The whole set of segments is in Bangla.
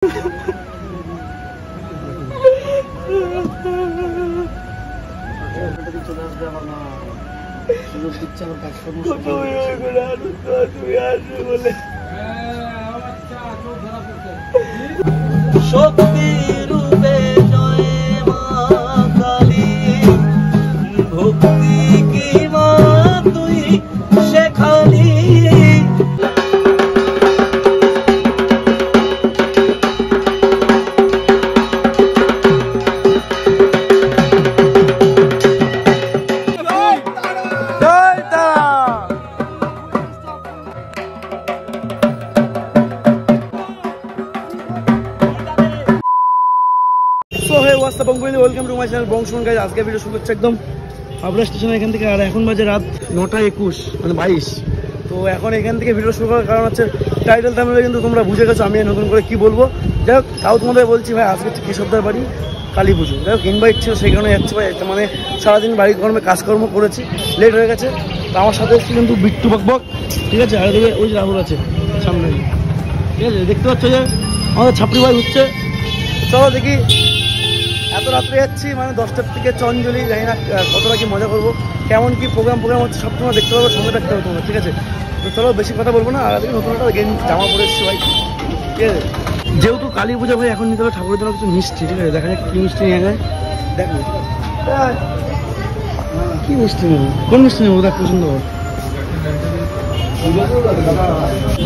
শক্তি রূপে জয় মা কালী, ভক্তি কি মা তুই শেখালি। ওয়েলকাম টু মাই চ্যানেল বংশমান গাইজ। আজকে ভিডিও শুরু হচ্ছে একদম হাবড়া স্টেশন এখান থেকে, আর এখন বাজে রাত 9:21 মানে 22। তো এখন এখান থেকে ভিডিও শুরু করার কারণ হচ্ছে টাইটেল থাম্বনেলে কিন্তু তোমরা বুঝে গেছো আমি নতুন করে কি বলবো। যাই হোক, তাও তোমাদের বলছি ভাই, আজকে হচ্ছে কেশবদার বাড়ি কালী পুজো। যাই হোক, ইনভাইট ছিল সেই কারণে যাচ্ছে ভাই। মানে সারাদিন বাড়ি কর্মে কাজকর্ম করেছি, লেট হয়ে গেছে। তো আমার সাথে এসেছি কিন্তু বিট্টু বকবক, ঠিক আছে। আর এদিকে ওই যে রাহুল আছে সামনে, ঠিক আছে, দেখতে পাচ্ছ যে আমাদের ছাপড়ি ভাই হচ্ছে। চলো দেখি, এত রাত্রে যাচ্ছি মানে 10টার থেকে চঞ্জলি, জানি না কতটা কি মজা করবো, কেমন কি প্রোগ্রাম হচ্ছে সব তোমরা দেখতে পাবো, সঙ্গে থাকতে হবে তোমরা, ঠিক আছে। তো চলো বেশি কথা বলবো না। আর আজকে নতুন একটা জামা পরে এসেছি ভাই, ঠিক আছে। যেহেতু কালী পূজা ভাই, এখন নিতে হবে ঠাকুরের জন্য কিছু মিষ্টি, ঠিক আছে। দেখা যাক কি মিষ্টি নিয়ে যায়, দেখো কি মিষ্টি নেবো, কোন মিষ্টি নেবো দেখ পছন্দ কর।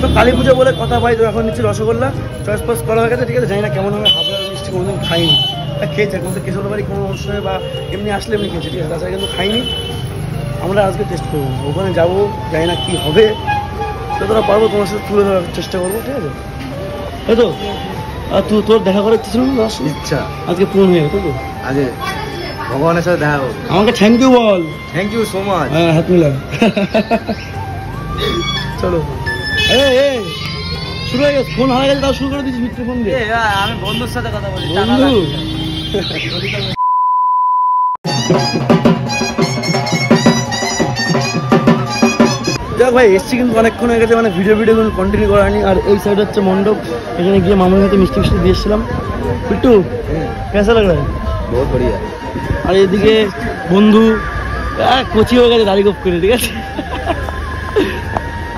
তো কালী পুজো বলে কথা ভাই, তো এখন নিচ্ছি রসগোল্লা, চয়েস পাস করা হয়ে গেছে, ঠিক আছে। জানি না কেমন হবে, হাবড়ার মিষ্টি কোনোদিন খাইনি, খেয়েছে কিন্তু কেশবদার বাড়ি কোনো অনুষ্ঠানে বা এমনি আসলে এমনি খেয়েছি, ঠিক আছে। তাছাড়া কিন্তু খাইনি, আমরা আজকে টেস্ট করবো, ওখানে যাবো, জানি না কী হবে, যতটা পারবো তোমার সাথে তুলে ধরার চেষ্টা করবো, ঠিক আছে। তাই তো, আর তুই তোর দেখা করার ইচ্ছা ছিল না? ইচ্ছা আজকে পূরণ হয়ে গেছে তো, আজকে ভগবানের সাথে দেখা হবে। আমাকে থ্যাংক ইউ বল। Thank you so much. হ্যাঁ, হাত মিলা। চলো, শুরু হয়ে গেছে, ফোন হারা গেছে তাও শুরু করে দিচ্ছি মিত্র ফোন দিয়ে। আমি বন্ধুর সাথে কথা বলি, বন্ধু। দেখ ভাই, এসছি কিন্তু অনেকক্ষণ হয়ে গেছে, মানে ভিডিও কন্টিনিউ করা হয়নি। আর এই সাইড হচ্ছে মণ্ডপ, এখানে গিয়ে মামুর হাতে মিষ্টি দিয়ে এসেছিলাম। বিট্টু কেসা লাগ রা? বহুত বড়িয়া। আর এদিকে বন্ধু কোচি হয়ে গেছে, দাড়ি গোপ করে, ঠিক আছে।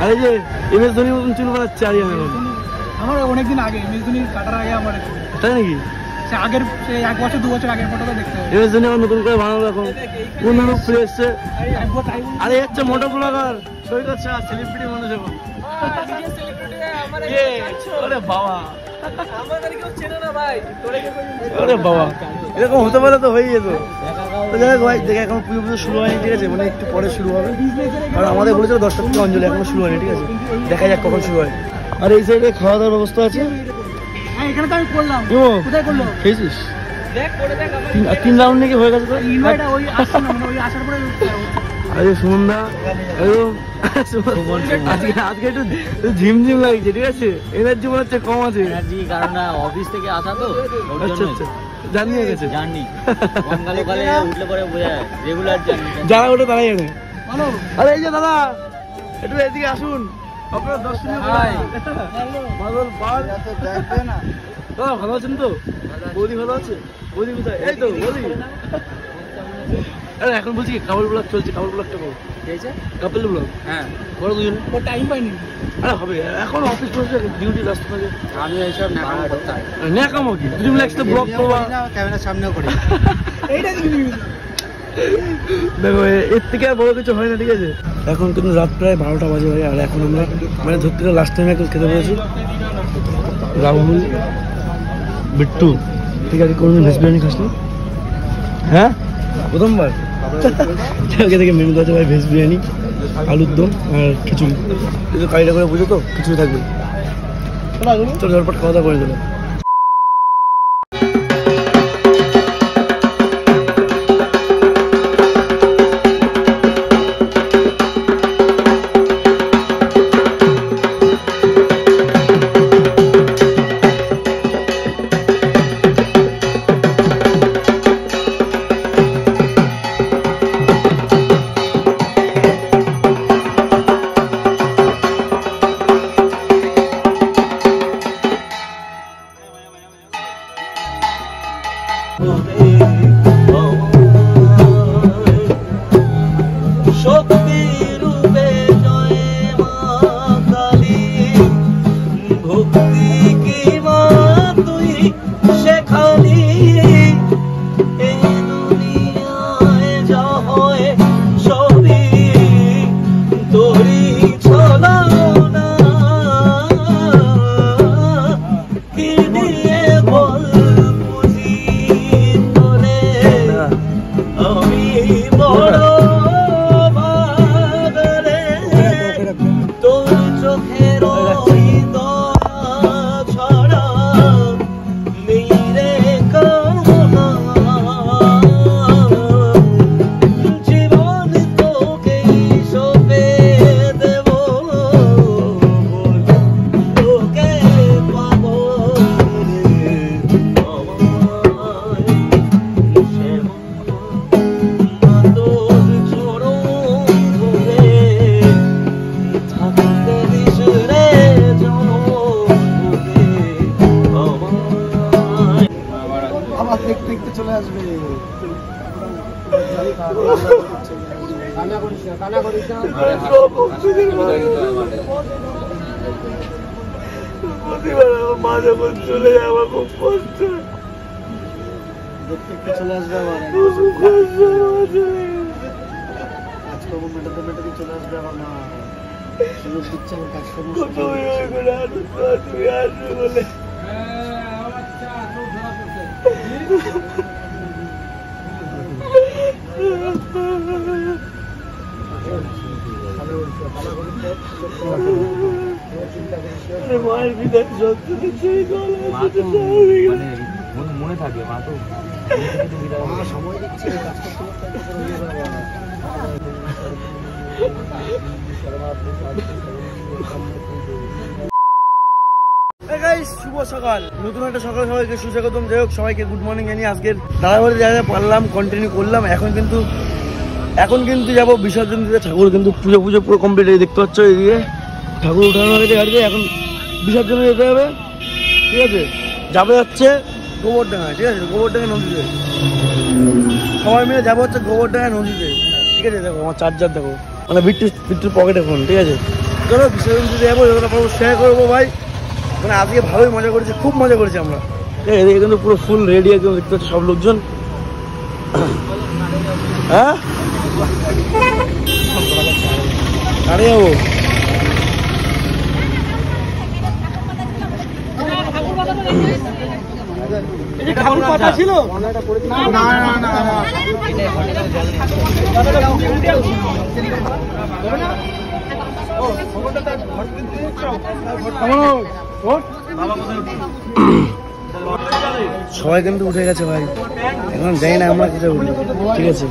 আর এই যে MS ধোনির মতন চুল বানাচ্ছে আরিয়ান, আমার অনেকদিন আগে MS ধোনি কাটার আগে আমার, তাই নাকি? আগের 1 বছর 2 বছর আগের ফটোটা দেখতে হবে। MS ধোনি আমার নতুন করে বানানো, এখন কোন রূপ ফিরে এসছে। আরে হচ্ছে মোটো ব্লগার সৈকত শাহ, সেলিব্রিটি মানুষ এখন। আরে বাবা, আরে বাবা, এরকম হতে পারে তো হয়ে যেত। যাই হোক ভাই, দেখে এখন পুজো শুরু হয়নি, ঠিক আছে, মানে একটু পরে শুরু হবে। কারণ আমাদের বলেছিল 10টার থেকে অঞ্জলি, এখনো শুরু হয়নি, ঠিক আছে। দেখা যাক কখন শুরু হয়। আর এই সাইডে খাওয়া দাওয়ার ব্যবস্থা আছে। এখানে তো আমি করলাম, কোথায় করলো খেয়েছিস? দেখ করে দেখ, 3 রাউন্ড নাকি হয়ে গেছে তো। ইনভাইট ওই আসছে না, ওই আসার পরে। আরে সুমনদা, আজকে একটু ঝিমঝিম লাগছে, ঠিক আছে। এনার্জি মনে হচ্ছে কম আছে, এনার্জি, কারণ অফিস থেকে আসা তো। আচ্ছা আচ্ছা, জার্নি হয়ে গেছে। জার্নি সকালে উঠলে পরে বোঝা যায়, রেগুলার জার্নি। যারা ওঠে তারাই জানে। আরে এই যে দাদা, একটু এদিকে আসুন, আপনার দর্শনীয়। দাদা ভালো আছেন তো? বৌদি ভালো আছে? বৌদি কোথায়? এই তো বৌদি। আরে এখন বলছি কাপল ব্লগ চলছে, কাপল ব্লগটা করো। কাপল ব্লগ, হ্যাঁ করো দুজনে। ও টাইম পাইনি। আরে হবে, এখন অফিস বসে ডিউটি ব্যস্ত থাকে। আমি এইসব ন্যাকামো কি, তুমি মিলে একসাথে ব্লগ করবা, ক্যামেরার সামনেও করি। এইটা দেখো এর থেকে আর বড় কিছু হয় না, ঠিক আছে। এখন কিন্তু রাত প্রায় 12টা বাজে ভাই। আর এখন আমরা মানে ধরতে গেলে লাস্ট টাইমে এখন খেতে পেরেছি রাহুল, বিট্টু, ঠিক আছে। কোনদিন ভেজ বিরিয়ানি খাসনি? হ্যাঁ, প্রথমবার। থেকে মেনু আছে ভাই, ভেজ বিরিয়ানি, আলুর দম আর খিচুড়ি। কিন্তু কারিটা করে বুঝো তো, খিচুড়ি থাকবে। চলো ঝটপট খাওয়া দাওয়া করে দেবো। শক্তি রূপে জয় মা কালী, ভক্তি কি মা তুই শেখালি, এই দুনিয়ায় যা হয় সবই তোরই ছলনা, কি দিয়ে বল বুঝি তোরে আমি বড় ভাগরে, তোর চোখের দয়া ছড়া মেরে কামনা, জীবন তোকেই সঁপে দেব, তোকে পাবো তোর চরণ ধরে থাকতে দিস রে আবার দেখতে দেখতে চলে আসবে। মা যখন চলে যায় আমার খুব কষ্ট, দেখতে দেখতে চলে আসবে আবার, কাজকর্ম মেটাতে মেটাতে চলে আসবে আবার মা, সুযোগ দিচ্ছে আমার কাজকর্ম বলে। মায়ের বিদায় সত্য মনে থাকে, মা তো সময় দিচ্ছে কাজ করতে। শুভ সকাল, নতুন একটা সকাল, সবাইকে সুস্বাগতম। যাই হোক, সবাইকে গুড মর্নিং জানিয়ে আজকের দাঁড়াবাড়ি যা যা পারলাম কন্টিনিউ করলাম। এখন কিন্তু যাবো বিসর্জন দিতে। ঠাকুর কিন্তু পুজো পুরো কমপ্লিট, দেখতে পাচ্ছ এদিকে ঠাকুর উঠানো হয়েছে গাড়িতে, এখন বিসর্জনে যেতে হবে। ঠিক আছে, যাবে হচ্ছে গোবরডাঙ্গায়। ঠিক আছে, গোবরডাঙ্গা নদীতে সবাই মিলে যাবো হচ্ছে গোবরডাঙ্গা নদীতে। ঠিক আছে, দেখো আমার চার্জার দেখো, মানে বিট্টুর পকেটে ফোন। ঠিক আছে, চলো বিসর্জন দিতে যাবো, যতটা পারবো শেয়ার করবো ভাই। মানে আজকে ভালোই মজা করেছি, খুব মজা করেছি আমরা। এদিকে কিন্তু পুরো ফুল রেডি, একদম দেখতে পাচ্ছি সব লোকজন। হ্যাঁ, আরে যাবো কথা ছিল সবাই কিন্তু উঠে গেছে ভাই, এখন যাই না আমরা কোথায় উঠি। ঠিক আছে,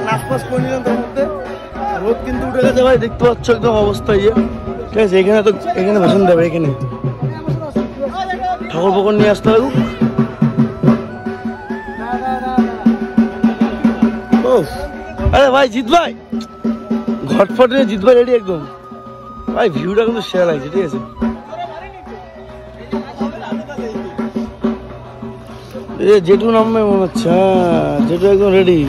নাচপাস করে নিলাম। তার মধ্যে রোদ কিন্তু উঠে গেছে ভাই, দেখতে পাচ্ছ একদম অবস্থা ইয়ে। ঠিক আছে, এখানে বসান দেবে, এখানে ঠাকুর পকর নিয়ে আসতে হবে। আরে ভাই জিৎ ভাই, ঘটফট নিয়ে জিৎ ভাই রেডি একদম ভাই। ভিউটা কিন্তু শেয়ার লাগছে। ঠিক আছে, জেঠু নামবে মনে হচ্ছে। হ্যাঁ, জেঠু একদম রেডি।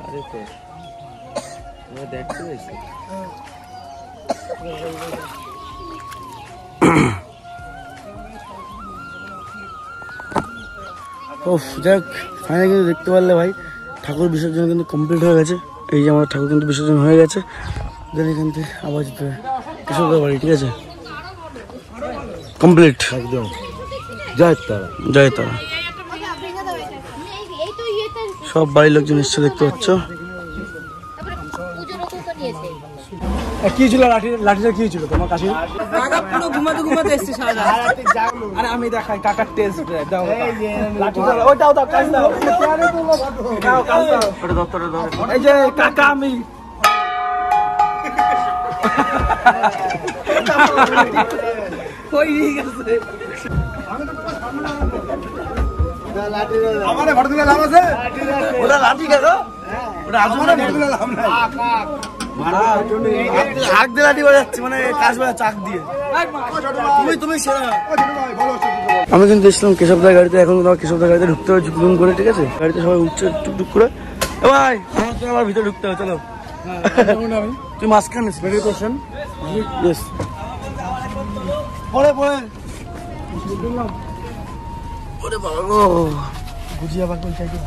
আরে তো আমরা দেখতে পাইছি যাক ফাইনালি কিন্তু দেখতে পারলে ভাই ঠাকুর বিসর্জন কিন্তু কমপ্লিট হয়ে গেছে। এই যে আমার ঠাকুর কিন্তু বিসর্জন হয়ে গেছে। দেন এখান থেকে আবার যেতে হবে কৃষকদের বাড়ি, ঠিক আছে? কমপ্লিট একদম। জয় তারা, জয় তারা। সব বাড়ির লোকজন নিশ্চয় দেখতে পাচ্ছ। কি ছিল লাঠিটা কি ছিল তোমার কাছে? কাকা পুরো ঘুমাতে ঘুমাতে এসেছে সারা রাত। আরে আমি দেখাই কাকার টেস্ট দাও। লাঠিটা ওটাও দাও, কাজ দাও। দাও কাজ দাও। ওটা দপ্তরে দাও। এই যে কাকা আমি কই নিয়ে গেছে? আমারে ফটো দিলে লাভ আছে? ওটা লাঠি কাকা, ওটা আজমানে ফটো দিলে লাভ নাই। চাক দিয়ে লাঠি বাজাচ্ছে, মানে কাজ বাজা চাক দিয়ে। তুমি সেরা। আমি কিন্তু এসলাম কেশবদার গাড়িতে। এখন কেশবদার গাড়িতে ঢুকতে হবে ঝুঁকুন করে, ঠিক আছে? গাড়িতে সবাই উঠছে টুকটুক করে। এ ভাই আমার তো আবার ভিতরে ঢুকতে হবে, চলো। তুই মাঝখানে স্পেডের কোশ্চেন। ইয়েস পরে পরে ওরে বাবা গো, গুজিয়া বাকল চাইতে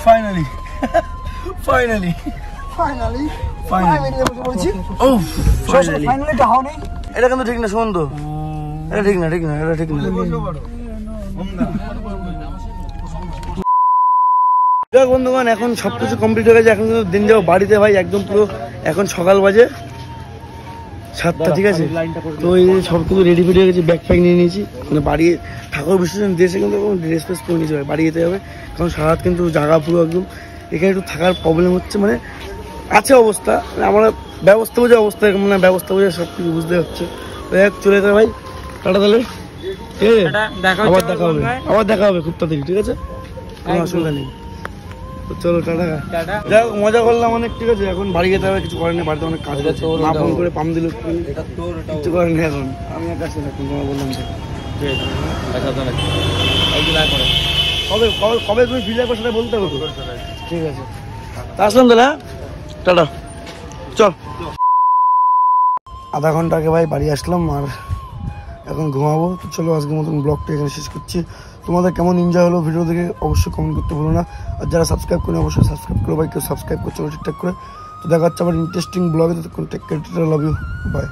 ফাইনালি ফাইনালি ফাইনালি ফাইনালি বলছি। ও ফাইনালি ফাইনালিটা হয়নি। এটা কিন্তু ঠিক না, শোন তো, এটা ঠিক না, ঠিক না, এটা ঠিক না। বন্ধুগণ এখন সবকিছু কমপ্লিট হয়ে গেছে। এখন কিন্তু দিন যাবো বাড়িতে ভাই, একদম পুরো এখন সকাল বাজে 7টা, ঠিক আছে? তো এই সব কিছু রেডি ফেডি হয়ে গেছে, ব্যাগ ফ্যাগ নিয়ে নিয়েছি। মানে বাড়ি ঠাকুর বিসর্জন দিয়েছে কিন্তু ড্রেস ফ্রেস পরে নিয়েছে, বাড়ি যেতে হবে। কারণ সারা রাত কিন্তু জায়গা পুরো একদম। এখানে একটু থাকার প্রবলেম হচ্ছে, মানে আছে অবস্থা, আমরা ব্যবস্থা বুঝে অবস্থা, মানে ব্যবস্থা বুঝে সব কিছু বুঝতে হচ্ছে। তো এক চলে যেতে ভাই, টাটা তাহলে। ঠিক আছে, আবার দেখা হবে, আবার দেখা হবে খুব তাড়াতাড়ি, ঠিক আছে? কোনো অসুবিধা নেই। চলো টাটা। যাই হোক মজা করলাম অনেক, ঠিক আছে? এখন বাড়ি যেতে হবে, কিছু করেন না, বাড়িতে অনেক কাজ আছে। মা ফোন করে পাম দিল, কিছু করেন না এখন। আমি এক কাছে থাকুন, তোমার বললাম তো। কবে কবে কবে তুমি ফিরে আসবে সেটা বলতে হবে তো। ঠিক আছে, তা আসলাম তাহলে। টাটা, চল। আধা ঘন্টা আগে ভাই বাড়ি আসলাম, আর এখন ঘুমাবো। তো চলো আজকের মতন ব্লগটা এখানে শেষ করছি। তোমাদের কেমন এনজয় হলো ভিডিও দেখে অবশ্যই কমেন্ট করতে ভুলো না। আর যারা সাবস্ক্রাইব করে অবশ্যই সাবস্ক্রাইব করো ভাই, কেউ সাবস্ক্রাইব করছো ঠিকঠাক করে। তো দেখা হচ্ছে আবার ইন্টারেস্টিং ব্লগে। Take care, love you, by.